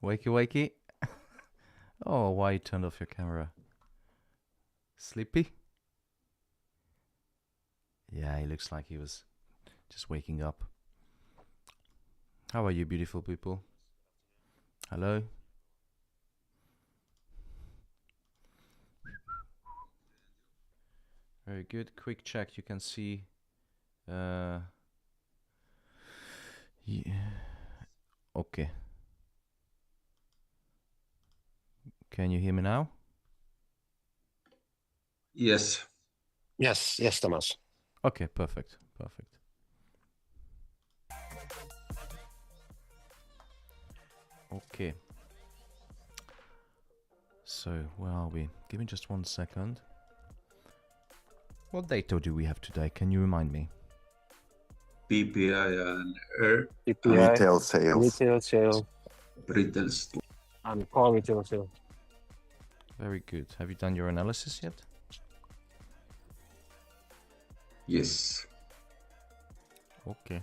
Wakey, wakey. Oh, why you turned off your camera? Sleepy? Yeah, he looks like he was just waking up. How are you, beautiful people? Hello? Very good. Quick check. You can see. Yeah. Okay. Can you hear me now? Yes. Yes, Thomas. Okay, perfect. Perfect. Okay. So, where are we? Give me just 1 second. What data do we have today? Can you remind me? PPI and PPI, Retail sales. retail sale, retail store. and core retail sale. Very good. Have you done your analysis yet? Yes. Okay.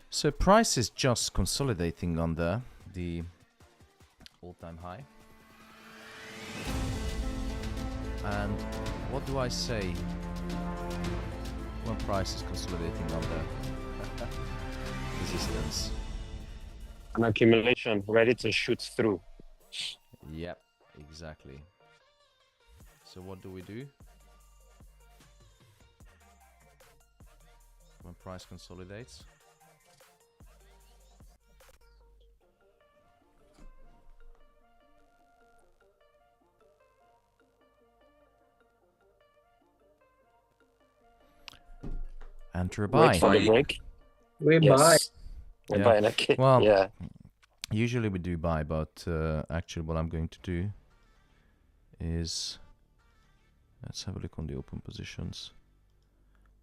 So price is just consolidating under the all-time high. And what do I say when price is consolidating under resistance? An accumulation ready to shoot through. Yep, exactly. So what do we do when price consolidates? Enter a buy. Wait for the break. We buy. Yes. We Yeah. buy in a Well, yeah. Usually we do buy, but actually what I'm going to do is, let's have a look on the open positions.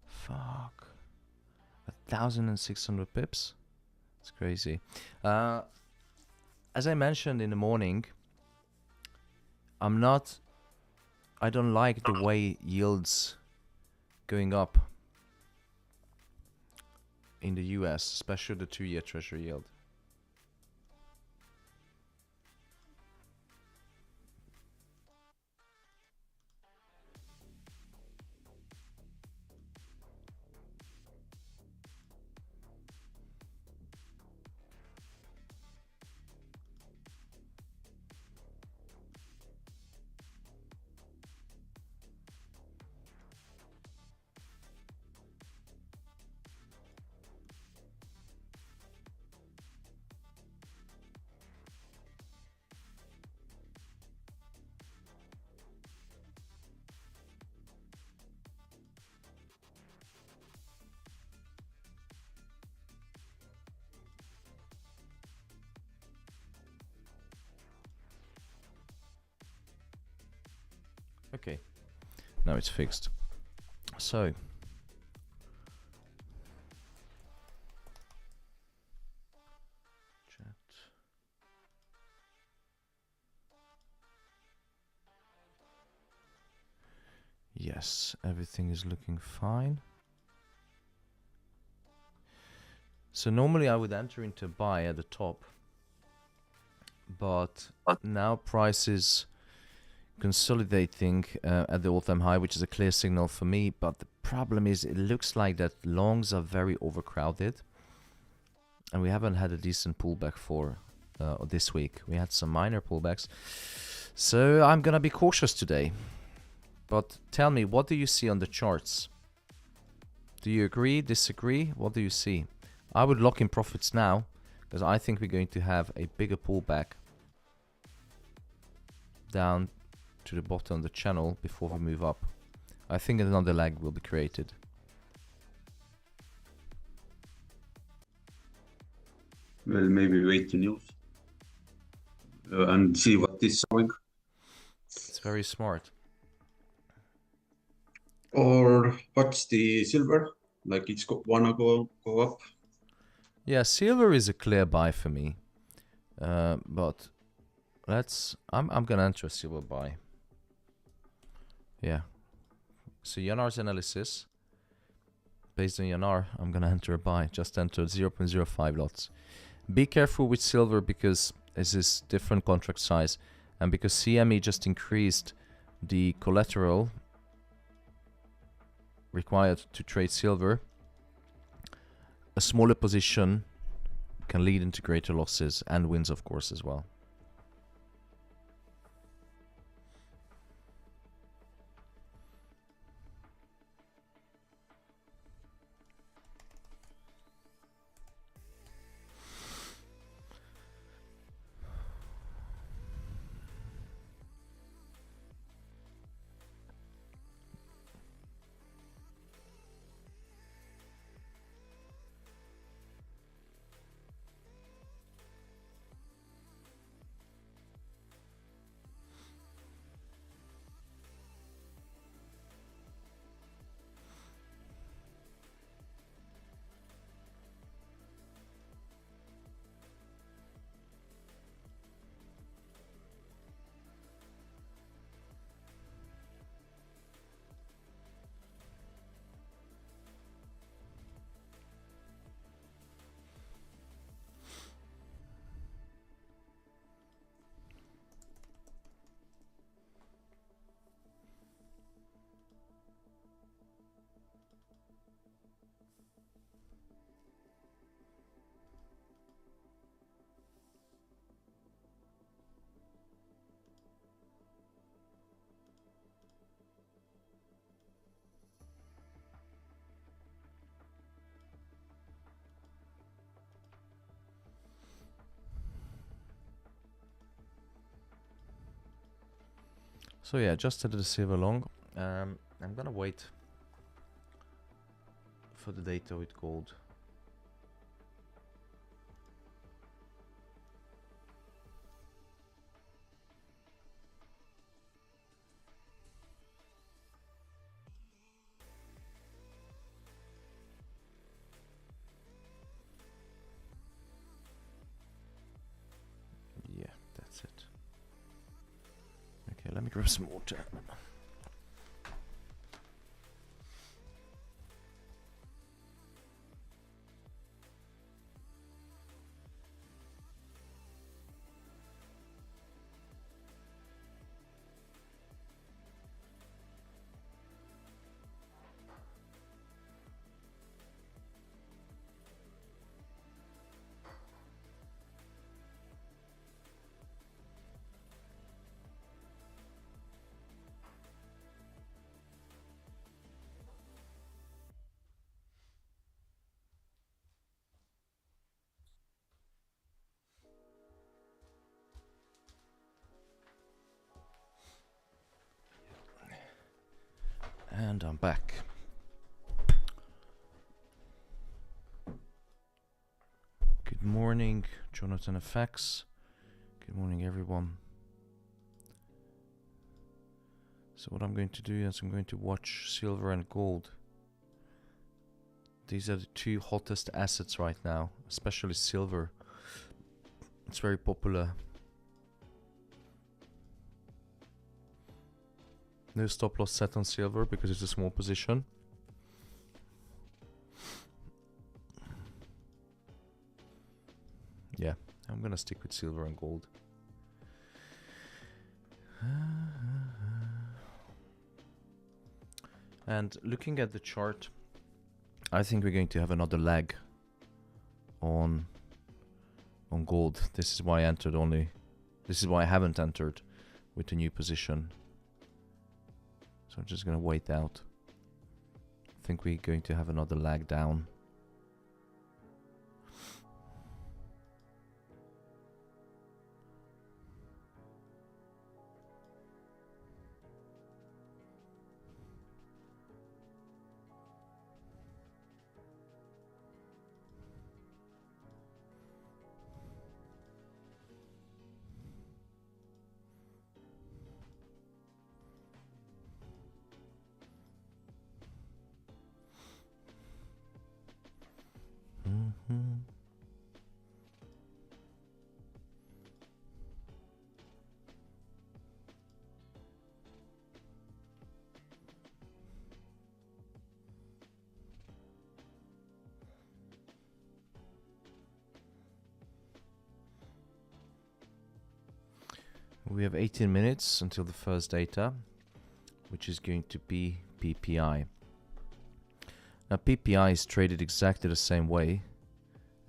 Fuck. 1,600 pips. It's crazy. As I mentioned in the morning, I don't like the way yields going up in the US, especially the 2-year treasury yield. Okay, now it's fixed. So, chat. Yes, everything is looking fine. So normally I would enter into buy at the top, but now price is consolidating at the all-time high, which is a clear signal for me. But the problem is it looks like that longs are very overcrowded, and we haven't had a decent pullback for this week. We had some minor pullbacks, so I'm gonna be cautious today. But tell me, what do you see on the charts? Do you agree, disagree? What do you see? I would lock in profits now, because I think we're going to have a bigger pullback down to the bottom of the channel before we move up. I think another leg will be created. Well, maybe wait the news and see what is showing. It's very smart. Or what's the silver? Like it's wanna go up. Yeah, silver is a clear buy for me. But I'm gonna enter a silver buy. Yeah. So Janar's analysis. based on ENR, I'm gonna enter a buy. Just entered 0.05 lots. Be careful with silver because this is different contract size, and because CME just increased the collateral required to trade silver, a smaller position can lead into greater losses and wins, of course, as well. So yeah, just added the silver long. I'm gonna wait for the data with gold. Yeah, that's it. Okay, let me grab some water. And I'm back. Good morning, Jonathan FX. Good morning, everyone. So what I'm going to do is I'm going to watch silver and gold. These are the two hottest assets right now, especially silver. It's very popular. No stop loss set on silver because it's a small position. Yeah, I'm gonna stick with silver and gold. And looking at the chart, I think we're going to have another lag on gold. This is why I entered only. This is why I haven't entered with a new position. So I'm just gonna wait out. I think we're going to have another lag down. We have 18 minutes until the first data, which is going to be PPI. Now PPI is traded exactly the same way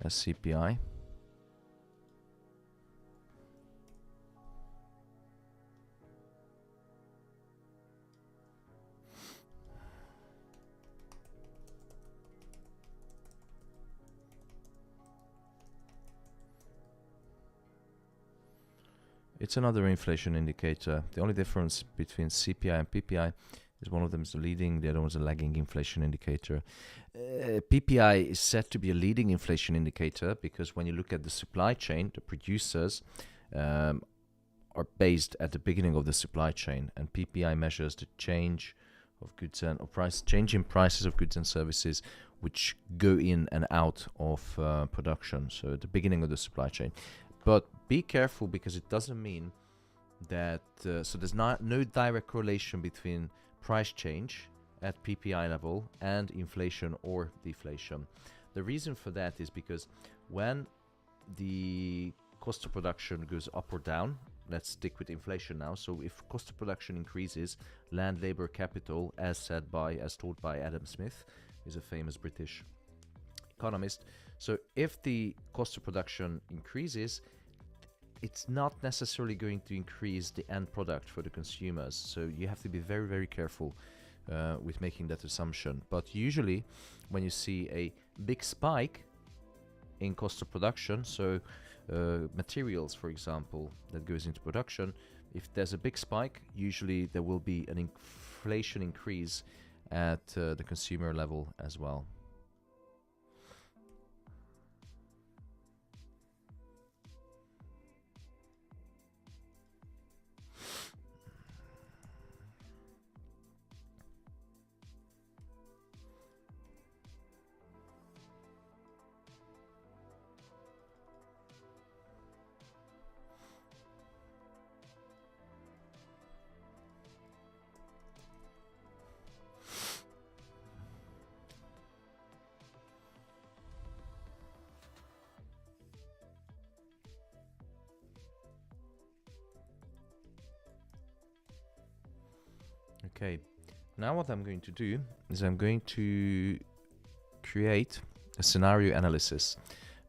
as CPI. It's another inflation indicator. The only difference between CPI and PPI is one of them is the leading, the other one is a lagging inflation indicator. PPI is said to be a leading inflation indicator because when you look at the supply chain, the producers are based at the beginning of the supply chain, and PPI measures the change of goods and change in prices of goods and services which go in and out of production. So at the beginning of the supply chain. But be careful because it doesn't mean that, so there's no direct correlation between price change at PPI level and inflation or deflation. The reason for that is because when the cost of production goes up or down, let's stick with inflation now. So if cost of production increases, land, labor, capital, as told by Adam Smith, is a famous British economist. So if the cost of production increases, it's not necessarily going to increase the end product for the consumers. So you have to be very, very careful with making that assumption. But usually when you see a big spike in cost of production, so materials, for example, that goes into production, if there's a big spike, usually there will be an inflation increase at the consumer level as well. Okay, now what I'm going to do is I'm going to create a scenario analysis.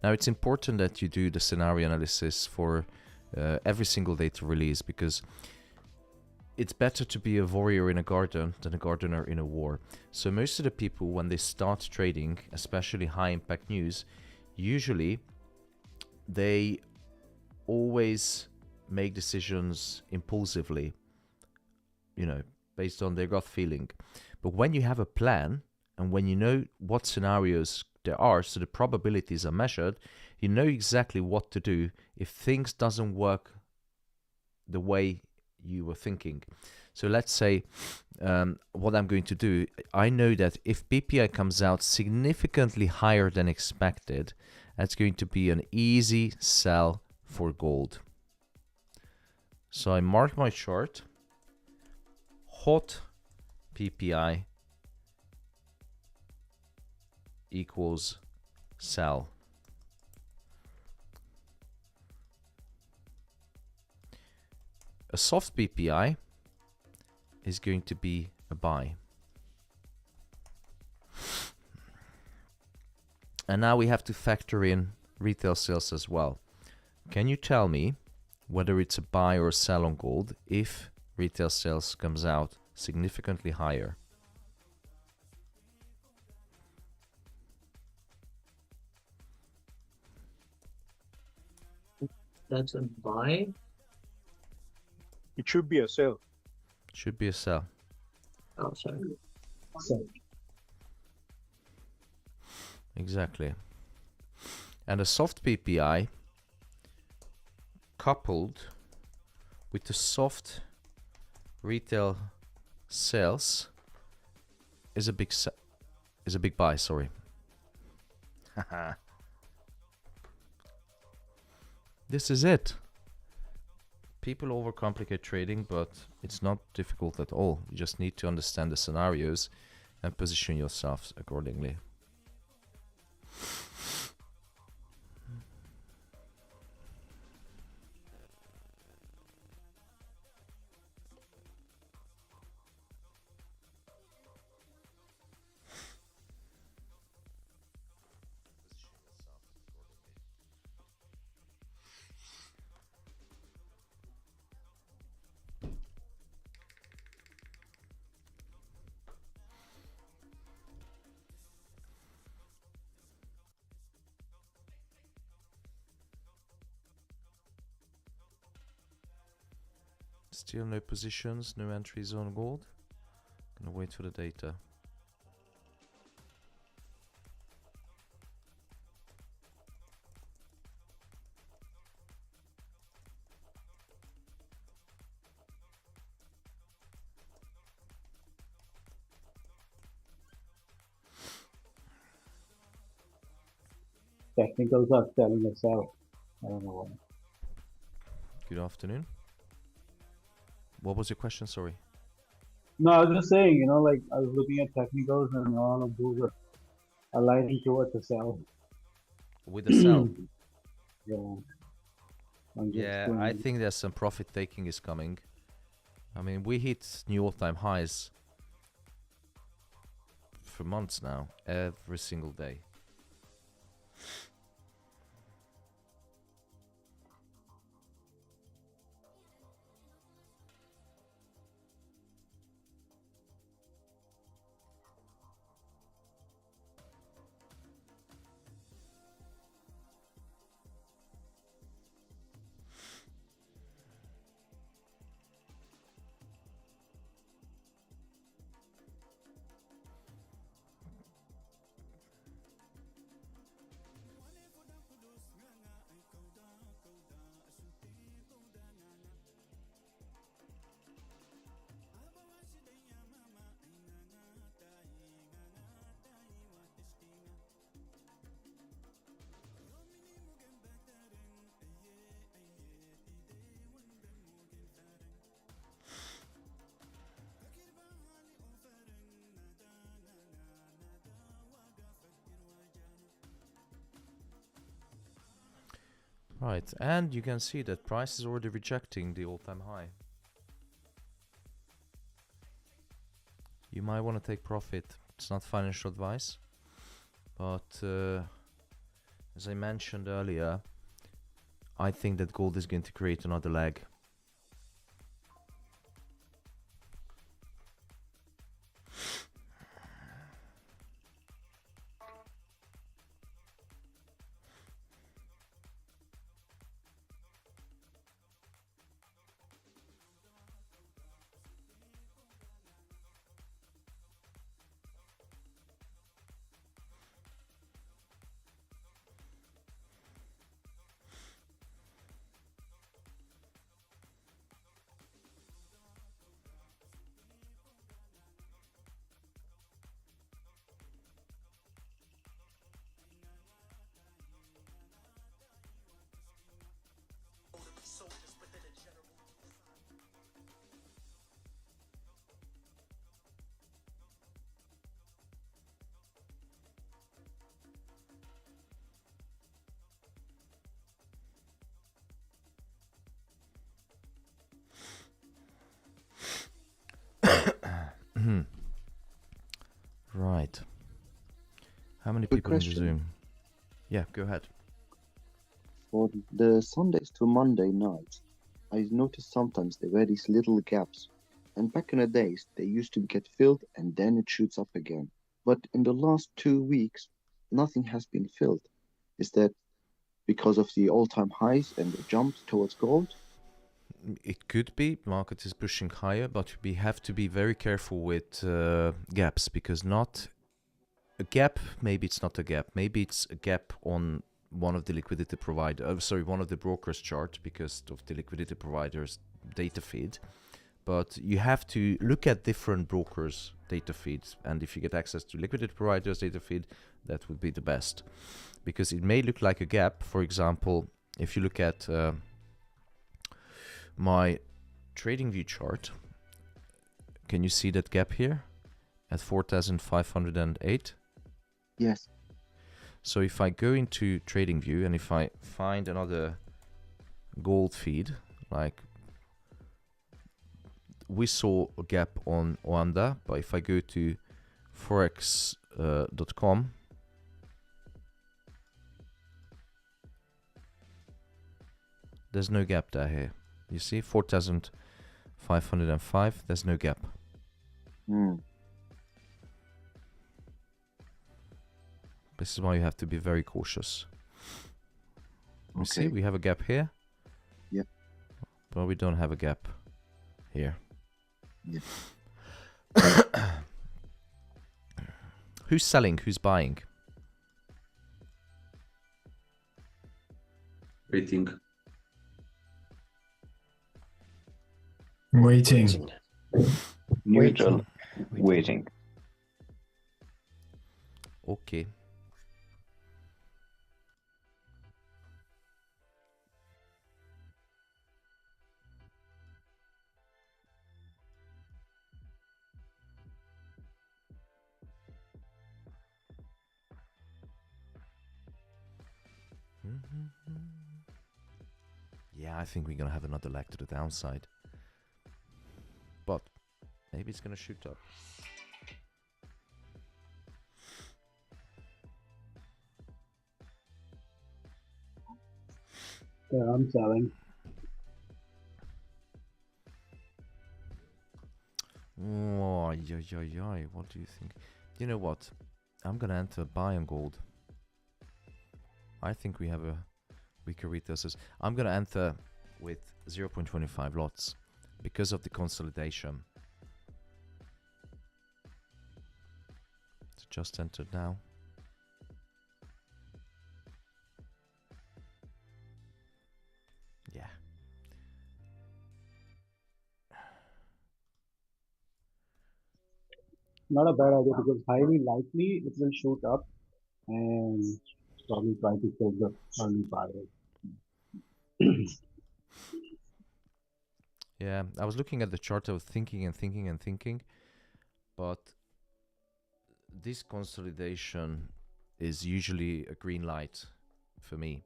Now it's important that you do the scenario analysis for every single data release, because it's better to be a warrior in a garden than a gardener in a war. So most of the people, when they start trading, especially high impact news, usually they always make decisions impulsively, you know, based on their gut feeling. But when you have a plan and when you know what scenarios there are, so the probabilities are measured, you know exactly what to do if things doesn't work the way you were thinking. So let's say what I'm going to do, I know that if PPI comes out significantly higher than expected, that's going to be an easy sell for gold. So I mark my chart, hot PPI equals sell. A soft PPI is going to be a buy. And now we have to factor in retail sales as well. Can you tell me whether it's a buy or a sell on gold if retail sales comes out significantly higher? That's a buy. It should be a sell. Should be a sell. Oh, sorry. So, Exactly. And a soft PPI coupled with the soft retail sales is a big buy, sorry. This is it. People overcomplicate trading, but it's not difficult at all. You just need to understand the scenarios and position yourselves accordingly. Still no positions, no entries on gold. Gonna wait for the data. Technicals are telling a sell. I don't know why. Good afternoon. What was your question? Sorry. No, I was just saying, you know, like I was looking at technicals and all of those are aligning towards a sell. With the sell. Yeah. I'm just Yeah, going, I think there's some profit taking is coming. I mean, we hit new all-time highs for months now, every single day. Right, and you can see that price is already rejecting the all-time high. You might want to take profit. It's not financial advice, but as I mentioned earlier, I think that gold is going to create another leg. Right. How many Quick people in the question. Zoom? Yeah, go ahead. For the Sundays to Monday nights, I noticed sometimes there were these little gaps. And back in the days, they used to get filled and then it shoots up again. But in the last 2 weeks, nothing has been filled. Is that because of the all-time highs and the jumps towards gold? It could be. Market is pushing higher, but we have to be very careful with gaps, because not a gap, maybe it's not a gap. Maybe it's a gap on one of the liquidity provider, one of the brokers chart because of the liquidity provider's data feed. But you have to look at different brokers' data feeds, and if you get access to liquidity provider's data feed, that would be the best, because it may look like a gap. For example, if you look at my TradingView chart, can you see that gap here at 4,508? Yes. So if I go into TradingView and if I find another gold feed, like we saw a gap on Oanda, but if I go to forex.com, there's no gap there here. You see 4,505, there's no gap. This is why you have to be very cautious. You see, we have a gap here. Yep. But we don't have a gap here. Yeah. Who's selling? Who's buying? Waiting. Waiting. Neutral. Waiting. Okay. Yeah, I think we're gonna have another leg to the downside. But maybe it's gonna shoot up. Yeah, I'm selling. Oh, yeah. What do you think? You know what? I'm gonna enter buy on gold. I think we have a weaker retail sales. I'm gonna enter with 0.25 lots because of the consolidation. It's just entered now. Yeah. Not a bad idea because highly likely it will shoot up and probably try to take the early buyer. Yeah, I was looking at the chart, I was thinking, but this consolidation is usually a green light for me,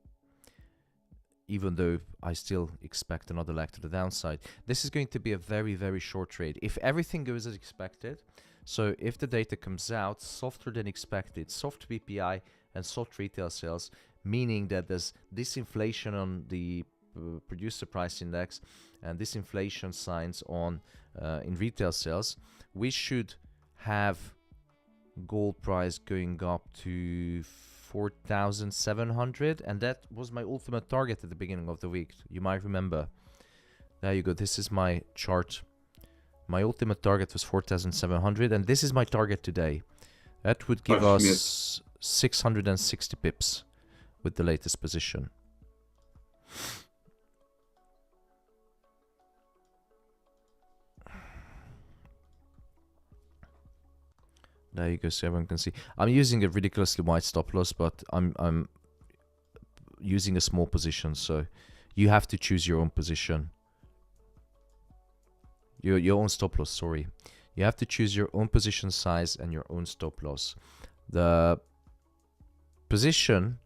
even though I still expect another leg to the downside. This is going to be a very, very short trade. If everything goes as expected, so if the data comes out softer than expected, soft PPI and soft retail sales, meaning that there's disinflation on the producer price index and disinflation signs on in retail sales, we should have gold price going up to 4,700, and that was my ultimate target at the beginning of the week. You might remember. There you go. This is my chart. My ultimate target was 4,700, and this is my target today. That would give us 660 pips with the latest position. There you go, so everyone can see. I'm using a ridiculously wide stop loss, but I'm using a small position, so you have to choose your own position. Your own stop loss, sorry. You have to choose your own position size and your own stop loss. The position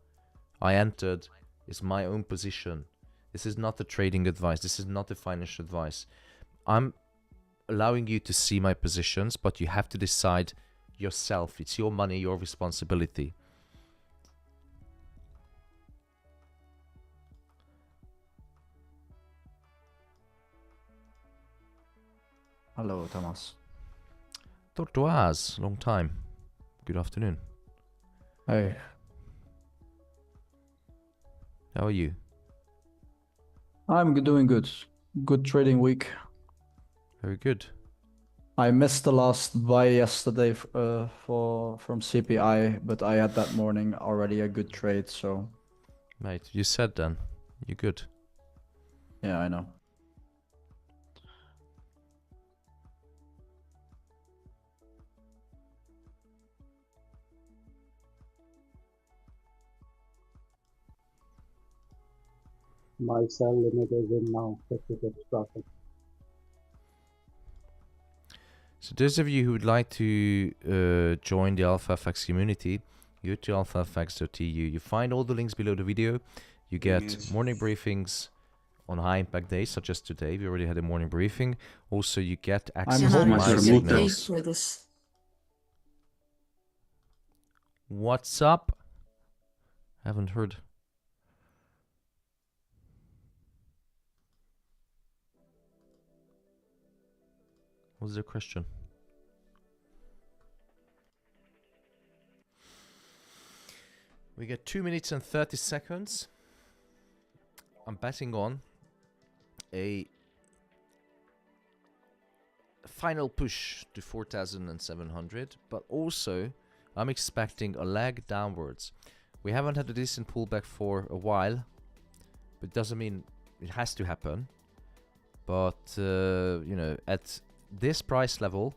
I entered is my own position. This is not a trading advice. This is not a financial advice. I'm allowing you to see my positions, but you have to decide yourself. It's your money, your responsibility. Hello, Thomas. Tortoise, long time. Good afternoon. Hey. How are you? I'm doing good. Good trading week. Very good. I missed the last buy yesterday from CPI, but I had that morning already a good trade, so... Mate, you said then. You're good. Yeah, I know. My sell limit is in now, 50 pips profit. So those of you who would like to join the AlphaFX community, go to alphafx.eu. You find all the links below the video. You get morning briefings on high impact days, such as today. We already had a morning briefing. Also, you get access to my signals. What's up? Haven't heard. What's the question? We get 2 minutes and 30 seconds. I'm betting on a final push to 4,700, but also I'm expecting a leg downwards. We haven't had a decent pullback for a while, but doesn't mean it has to happen. But you know, at this price level,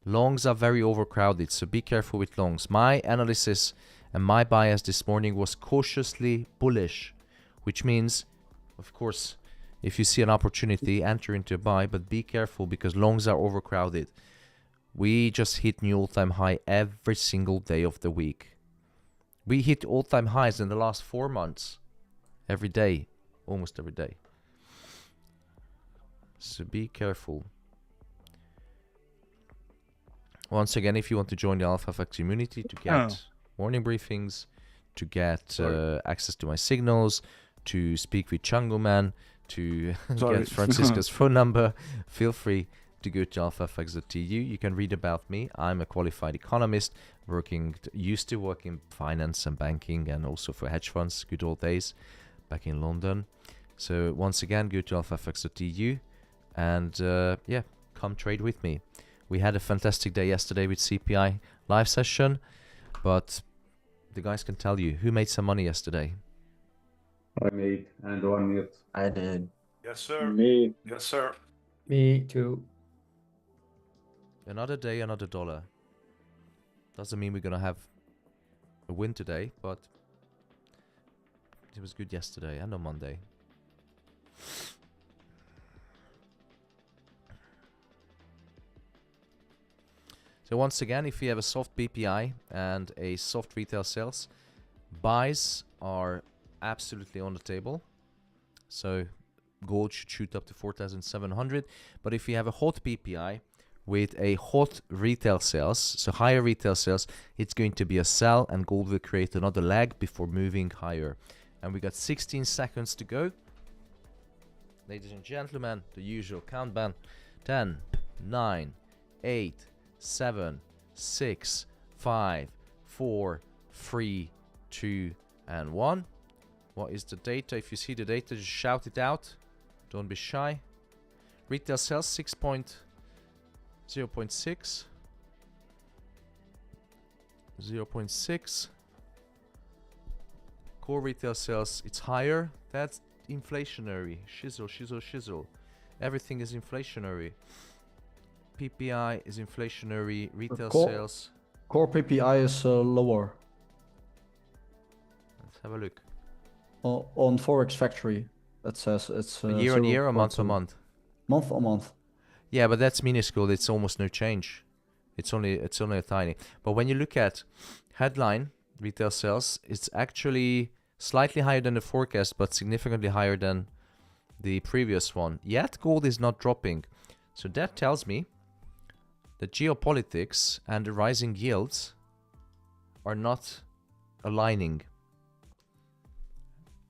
longs are very overcrowded, so be careful with longs. My analysis and my bias this morning was cautiously bullish, which means, of course, if you see an opportunity, enter into a buy, but be careful because longs are overcrowded. We just hit new all-time high every single day of the week. We hit all-time highs in the last 4 months. Every day. Almost every day. So be careful. Once again, if you want to join the AlphaFX community to get morning briefings, to get access to my signals, to speak with Chango Man, to get Francisco's phone number, feel free to go to alphafx.tu. You can read about me. I'm a qualified economist, used to work in finance and banking and also for hedge funds, good old days back in London. So once again, go to alphafx.tu and yeah, come trade with me. We had a fantastic day yesterday with CPI live session, but the guys can tell you who made some money yesterday. I made and 1 minute. I did. Yes, sir. Me. Yes, sir. Me too. Another day, another dollar. Doesn't mean we're gonna have a win today, but it was good yesterday and on Monday. So once again, if you have a soft BPI and a soft retail sales, buys are absolutely on the table. So gold should shoot up to 4,700. But if you have a hot BPI with a hot retail sales, so higher retail sales, it's going to be a sell and gold will create another leg before moving higher. And we got 16 seconds to go. Ladies and gentlemen, the usual countdown. 10, 9, 8, 7, 6, 5, 4, 3, 2, and 1. What is the data? If you see the data, just shout it out. Don't be shy. Retail sales 0.6. 0.6. Core retail sales, it's higher. That's inflationary. Shizzle, shizzle, shizzle. Everything is inflationary. PPI is inflationary. Retail sales. Core PPI is lower. Let's have a look. On Forex Factory, that says it's year on year or month on month? Month on month. Yeah, but that's minuscule. It's almost no change. It's only a tiny. But when you look at headline retail sales, it's actually slightly higher than the forecast, but significantly higher than the previous one. Yet gold is not dropping. So that tells me that geopolitics and the rising yields are not aligning.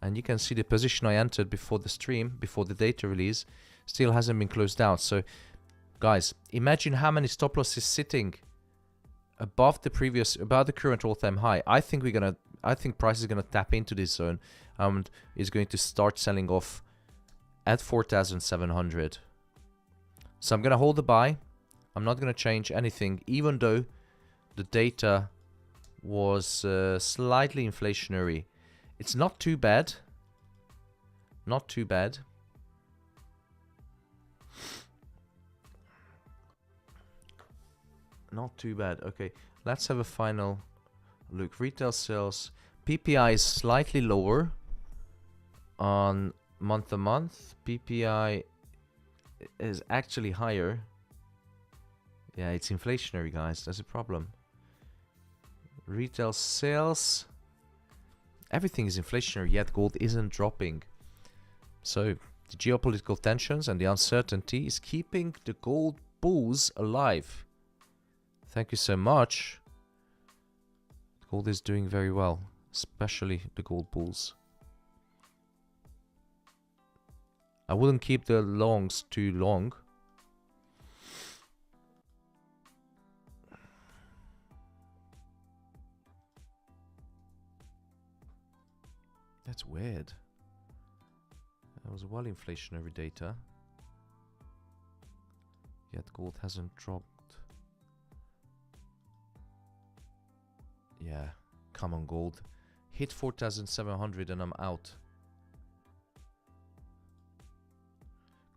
And you can see the position I entered before the stream, before the data release, still hasn't been closed out. So guys, imagine how many stop losses sitting above the current all-time high. I think price is gonna tap into this zone and is going to start selling off at 4,700. So I'm gonna hold the buy. I'm not gonna change anything, even though the data was slightly inflationary. It's not too bad. Not too bad. Not too bad. Okay, let's have a final look. Retail sales. PPI is slightly lower on month to month. PPI is actually higher. Yeah, it's inflationary, guys. That's a problem. Retail sales. Everything is inflationary, yet gold isn't dropping. So the geopolitical tensions and the uncertainty is keeping the gold bulls alive. Thank you so much. Gold is doing very well, especially the gold bulls. I wouldn't keep the longs too long. That's weird. That was well inflationary data. Yet gold hasn't dropped. Yeah, come on gold. Hit 4,700 and I'm out.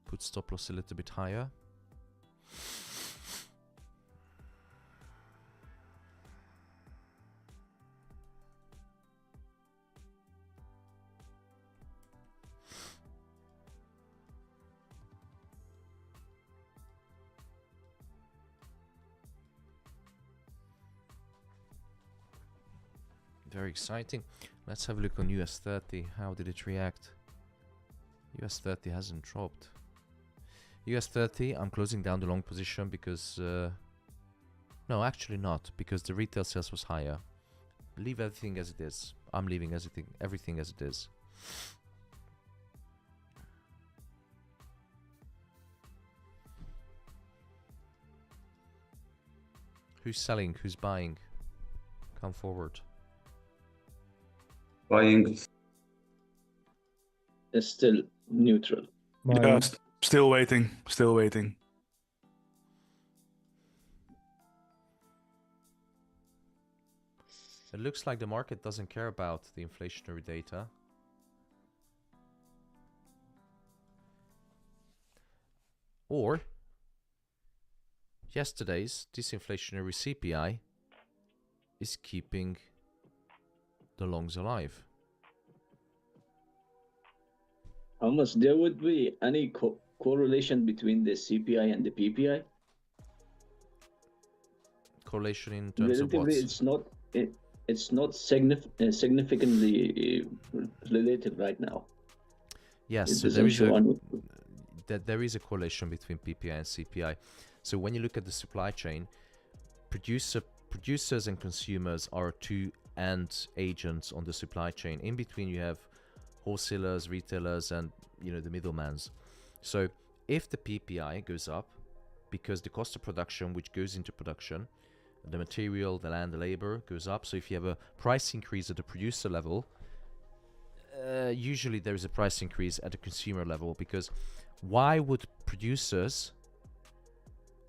Put stop loss a little bit higher. Very exciting. Let's have a look on US 30. How did it react? US 30 hasn't dropped. US 30, I'm closing down the long position because... no, actually not, because the retail sales was higher. Leave everything as it is. I'm leaving everything as it is. Who's selling? Who's buying? Come forward. Buying. It's still neutral. Yeah, still waiting. Still waiting. It looks like the market doesn't care about the inflationary data. Or yesterday's disinflationary CPI is keeping the longs alive. Almost there would be any correlation between the CPI and the PPI? Correlation in terms of what? Relatively, it's not significantly related right now. Yes, It so doesn't there is a correlation between PPI and CPI. So when you look at the supply chain, producers and consumers are two end agents on the supply chain. In between you have wholesalers, retailers, and the middlemans. So if the PPI goes up because the cost of production, which goes into production, the material, the land, the labor goes up. So if you have a price increase at the producer level, usually there is a price increase at the consumer level, because why would producers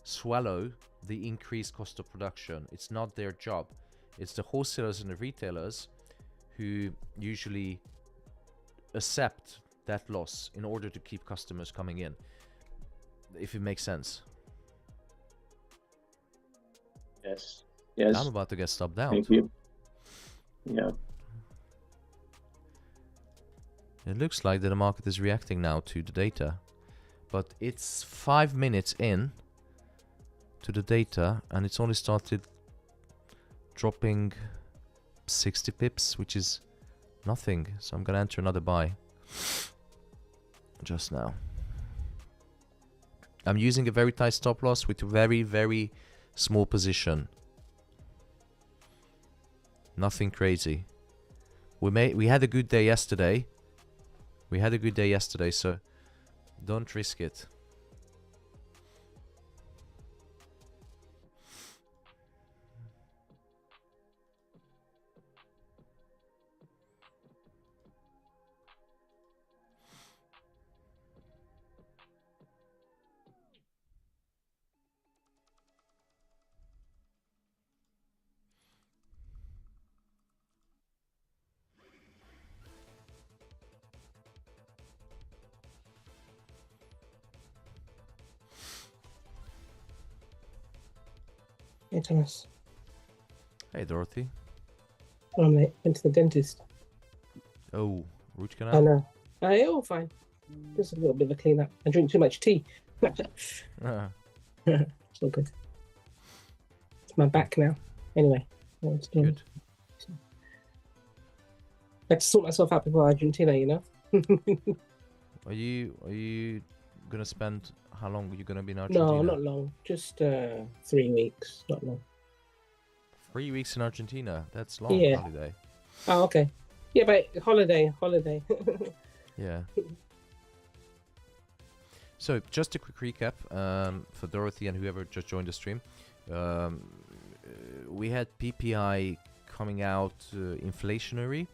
swallow the increased cost of production? It's not their job. It's the wholesalers and the retailers who usually accept that loss in order to keep customers coming in, if it makes sense. Yes. Yes. I'm about to get stopped out. Thank you. Yeah. It looks like that the market is reacting now to the data, but it's 5 minutes in to the data and it's only started dropping 60 pips, which is nothing. So I'm gonna enter another buy just now. I'm using a very tight stop loss with a very, very small position. Nothing crazy. We had a good day yesterday. So don't risk it. Hey, Thomas. Hey, Dorothy. Oh, mate, went to the dentist. Oh, root I canal? know. All fine. Just a little bit of a clean up. I drink too much tea. It's all good. It's my back now. Anyway. It's Good. I had to sort myself out before Argentina, Are you gonna spend, how long are you gonna be in No, Argentina? not long. Just 3 weeks. Not long. 3 weeks in Argentina. That's long Yeah. holiday. Oh, okay. Yeah, but holiday. Yeah. So just a quick recap for Dorothy and whoever just joined the stream. We had PPI coming out inflationary,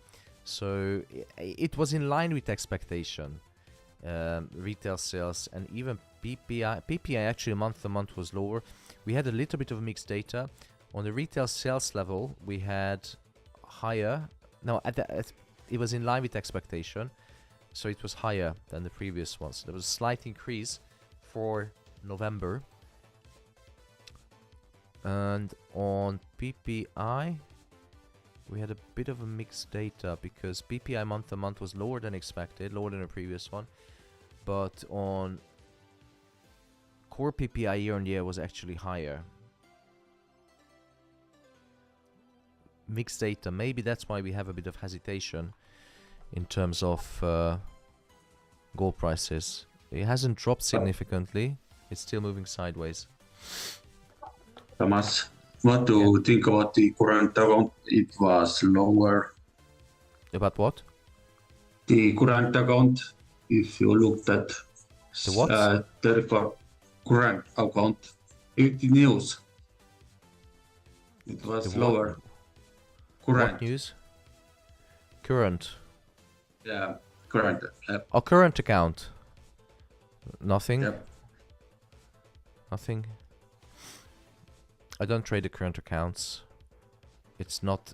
so it was in line with expectation. Retail sales and even PPI actually month to month was lower. We had a little bit of mixed data. On the retail sales level, we had higher. No, it was in line with expectation, so it was higher than the previous ones. There was a slight increase for November. And on PPI, we had a bit of a mixed data because PPI month to month was lower than expected, lower than the previous one. But on core PPI year on year was actually higher. Mixed data, maybe that's why we have a bit of hesitation in terms of gold prices. It hasn't dropped significantly, it's still moving sideways. Thomas, what do you think about the current account? It was lower. About what? The current account, if you looked at the what? The current account, the news, it was lower. Current. What news? Current. Yeah, current. Oh, current account. Nothing. Yep. Nothing. I don't trade the current accounts. It's not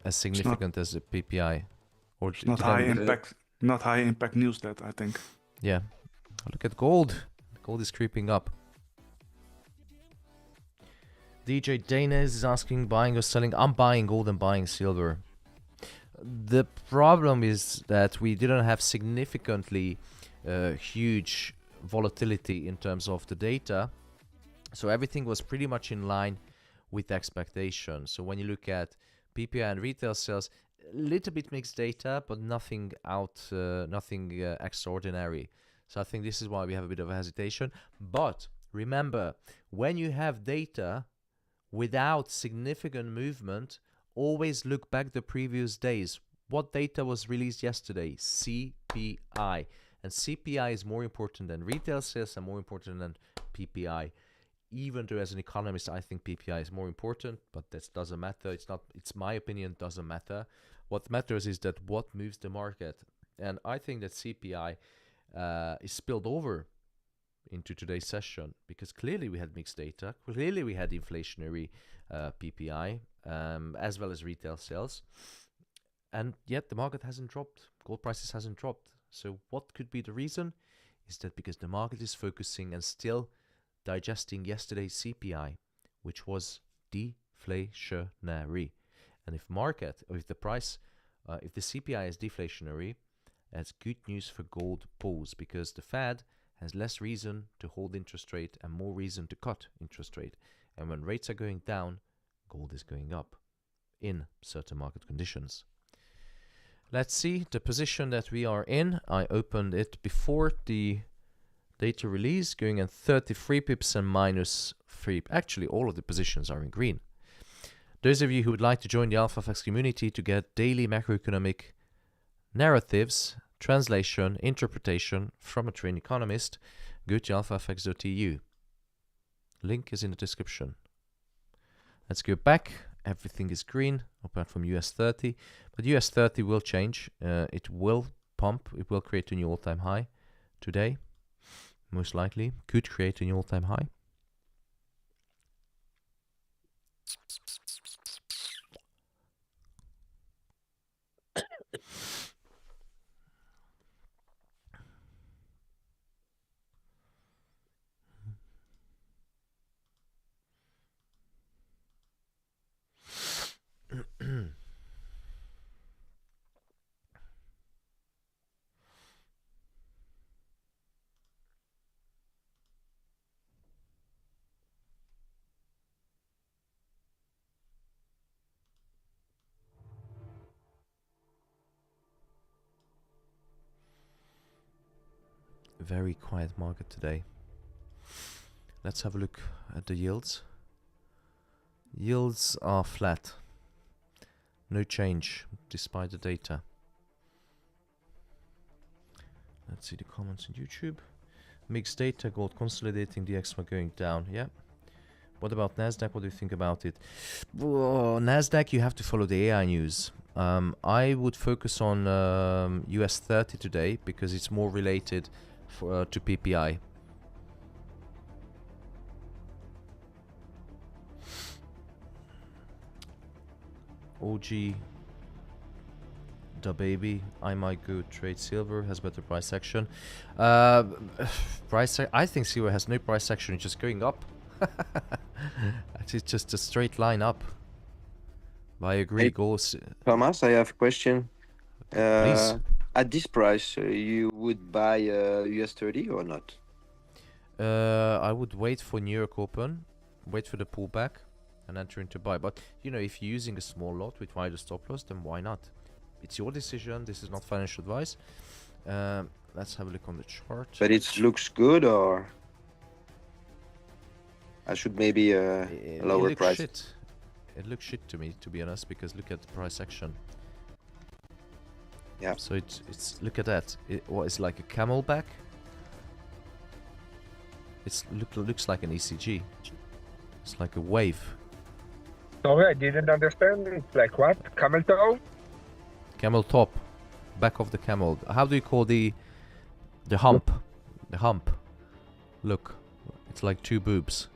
as significant as the PPI. Or Not high impact. Not high impact news. That I think. Yeah. Look at gold. Gold is creeping up. DJ Dana is asking, buying or selling? I'm buying gold and buying silver. The problem is that we didn't have significantly huge volatility in terms of the data. So everything was pretty much in line with expectation. So when you look at PPI and retail sales, a little bit mixed data, but nothing extraordinary. So I think this is why we have a bit of a hesitation. But remember, when you have data without significant movement, always look back the previous days. What data was released yesterday? CPI. And CPI is more important than retail sales and more important than PPI. Even though as an economist, I think PPI is more important, but that doesn't matter. It's my opinion, doesn't matter. What matters is that what moves the market. And I think that CPI is spilled over into today's session because clearly we had mixed data. Clearly we had inflationary PPI as well as retail sales. And yet the market hasn't dropped. Gold prices hasn't dropped. So what could be the reason? Is that because the market is focusing and still digesting yesterday's CPI, which was deflationary. And if the CPI is deflationary, that's good news for gold bulls because the Fed has less reason to hold interest rate and more reason to cut interest rate. And when rates are going down, gold is going up in certain market conditions. Let's see the position that we are in. I opened it before the data release, going in 33 pips and -3. Actually, all of the positions are in green. Those of you who would like to join the AlphaFX community to get daily macroeconomic narratives, translation, interpretation from a trained economist, go to alphafx.eu. Link is in the description. Let's go back. Everything is green apart from US 30, but US 30 will change. It will pump. It will create a new all-time high today. Most likely could create a new all-time high. Very quiet market today. Let's have a look at the yields. Yields are flat. No change despite the data. Let's see the comments on YouTube. Mixed data, gold consolidating, the XMA going down. Yeah. What about NASDAQ? What do you think about it? Whoa, NASDAQ, you have to follow the AI news. I would focus on US 30 today because it's more related to PPI. OG the baby, I might go trade silver, has better price action. I think silver has no price action, it's just going up. It's just a straight line up. But I agree, Hey, goals. Thomas, I have a question. Please. At this price, you would buy US30 or not? I would wait for New York Open, wait for the pullback, and enter into buy. But you know, if you're using a small lot with wider stop loss, then why not? It's your decision. This is not financial advice. Let's have a look on the chart. But it looks good, or I should maybe a lower looks price. Shit. It looks shit to me, to be honest, because look at the price action. Yeah. So it's look at that. What is like a camelback? Looks like an ECG. It's like a wave. Sorry, I didn't understand. It's like what? Camel toe? Camel top, back of the camel. How do you call the hump? The hump. Look, it's like two boobs.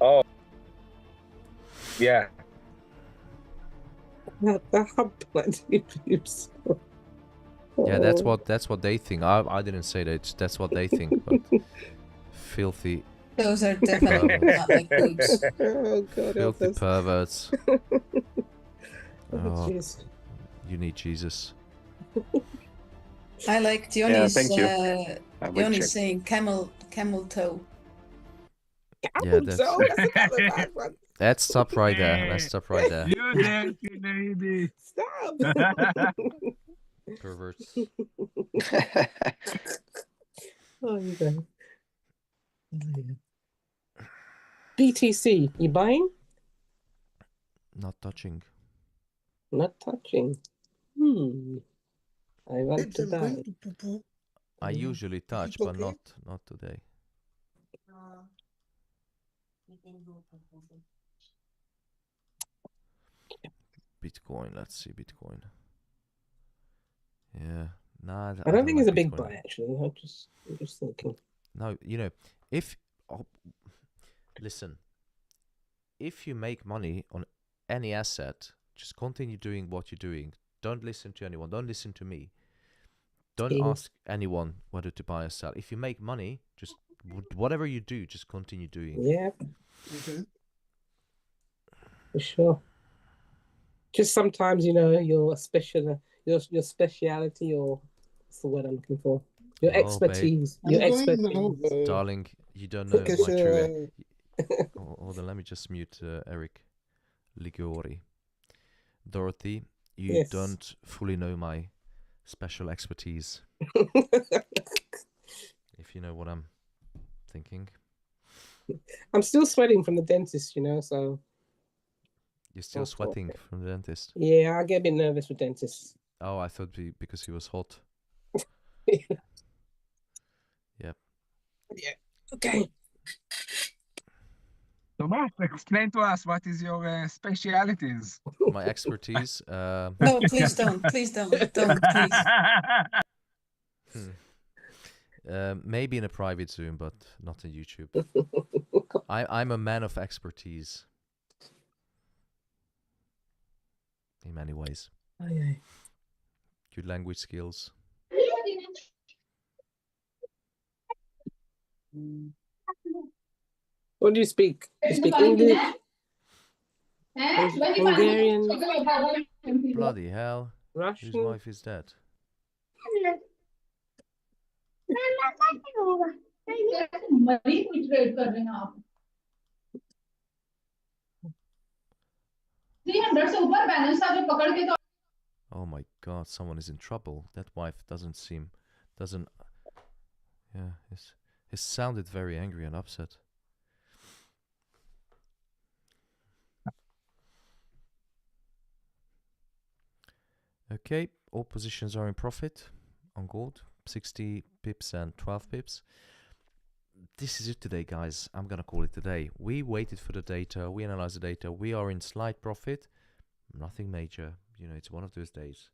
Oh. Yeah. The hump like two boobs. Yeah, that's what they think. I didn't say that. That's what they think. But filthy. Those are definitely not like boobs. Oh god, Filthy perverts. Oh, jeez. You need Jesus. I like Diony's, thank you. I will Diony's check. saying camel toe. Yeah, that's stop right there. Let's stop right there. You dirty lady. Stop. Perverts. Oh, you go. BTC, you buying? Not touching. Not touching. I want to die. I usually touch, but not today. Bitcoin. Let's see Bitcoin. Yeah. Nah. I don't think like it's a big Bitcoin. buy actually. I'm just thinking. No, you know, if listen, if you make money on any asset, just continue doing what you're doing. Don't listen to anyone. Don't listen to me. Don't ask anyone whether to buy or sell. If you make money, just whatever you do, just continue doing. Yeah. For sure. Just sometimes, you know, your speciality, or what's the word I'm looking for? Your Oh, expertise. babe. Your expertise. Darling, you don't know my true. Hold on, let me just mute Eric Ligori. Dorothy, you Yes. don't fully know my special expertise. If you know what I'm thinking. I'm still sweating from the dentist, you know, so You're still sweating from the dentist. yeah, I get a bit nervous with dentists. Oh, I thought because he was hot. Yep. Yeah. Okay. Thomas, explain to us what is your specialities. My expertise. No, please don't. Please don't. Don't, please. Maybe in a private Zoom, but not on YouTube. I'm a man of expertise. In many ways. Okay. Good language skills. What do you speak? You speak English? Hungarian? Bloody hell. Russian? Whose wife is that? Oh my god, someone is in trouble. That wife doesn't. Yeah, he sounded very angry and upset. Okay, all positions are in profit on gold, 60 pips and 12 pips. This is it today, guys. I'm gonna call it today. We waited for the data, we analyzed the data, we are in slight profit, nothing major. You know, it's one of those days.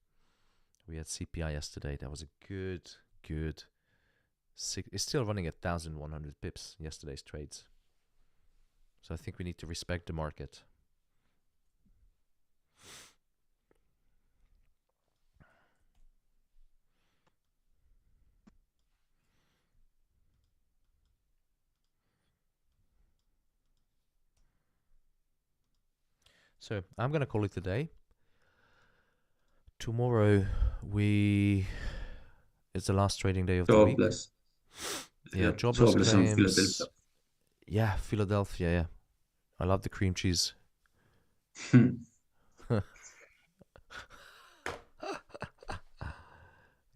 We had CPI yesterday. That was a good. It's still running at 1,100 pips, yesterday's trades. So I think we need to respect the market. So I'm gonna call it a day. Tomorrow it's the last trading day of the week. Jobless. Yeah, jobless Jobless in claims. Philadelphia. Yeah, Philadelphia. Yeah, I love the cream cheese.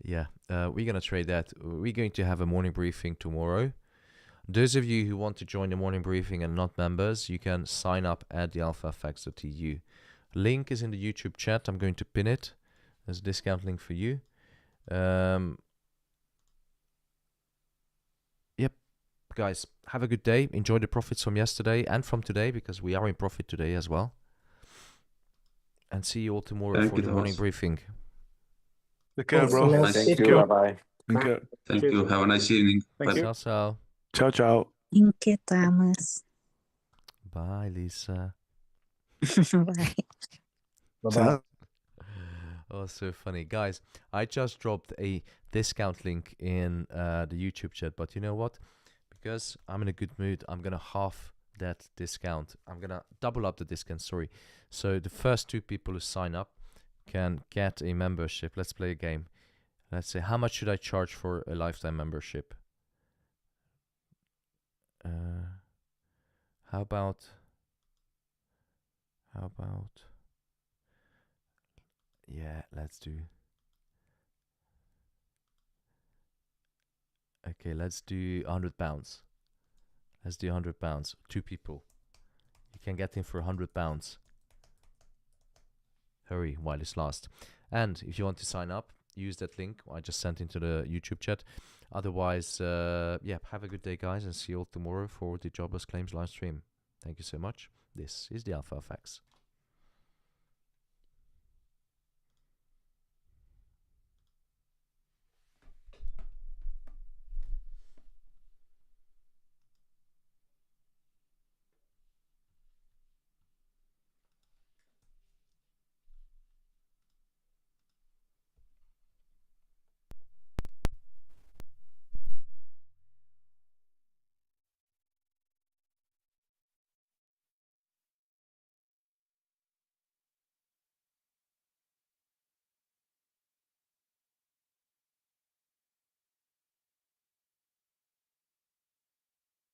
Yeah, we're gonna trade that. We're going to have a morning briefing tomorrow. Those of you who want to join the morning briefing and not members, you can sign up at the alphafx.eu. Link is in the YouTube chat. I'm going to pin it. There's a discount link for you. Yep, guys, have a good day. Enjoy the profits from yesterday and from today, because we are in profit today as well. And see you all tomorrow for the morning briefing. Take care, Thanks, bro. Niels. Thank Thank you. you. Bye-bye. Thank you. Thank you. Have a nice evening. Thank Bye. you. Ciao, ciao. Ciao, ciao. Thank you, Thomas. Bye, Lisa. Bye. Bye-bye. Oh, so funny. Guys, I just dropped a discount link in the YouTube chat, but you know what? Because I'm in a good mood, I'm going to half that discount. I'm going to double up the discount, sorry. So the first 2 people who sign up can get a membership. Let's play a game. Let's say, how much should I charge for a lifetime membership? How about... Yeah, let's do... Okay, let's do £100. Let's do £100. 2 people. You can get in for £100. Hurry while it's last. And if you want to sign up, use that link I just sent into the YouTube chat. Otherwise, yeah, have a good day, guys, and see you all tomorrow for the Jobless Claims live stream. Thank you so much. This is the Alpha FX.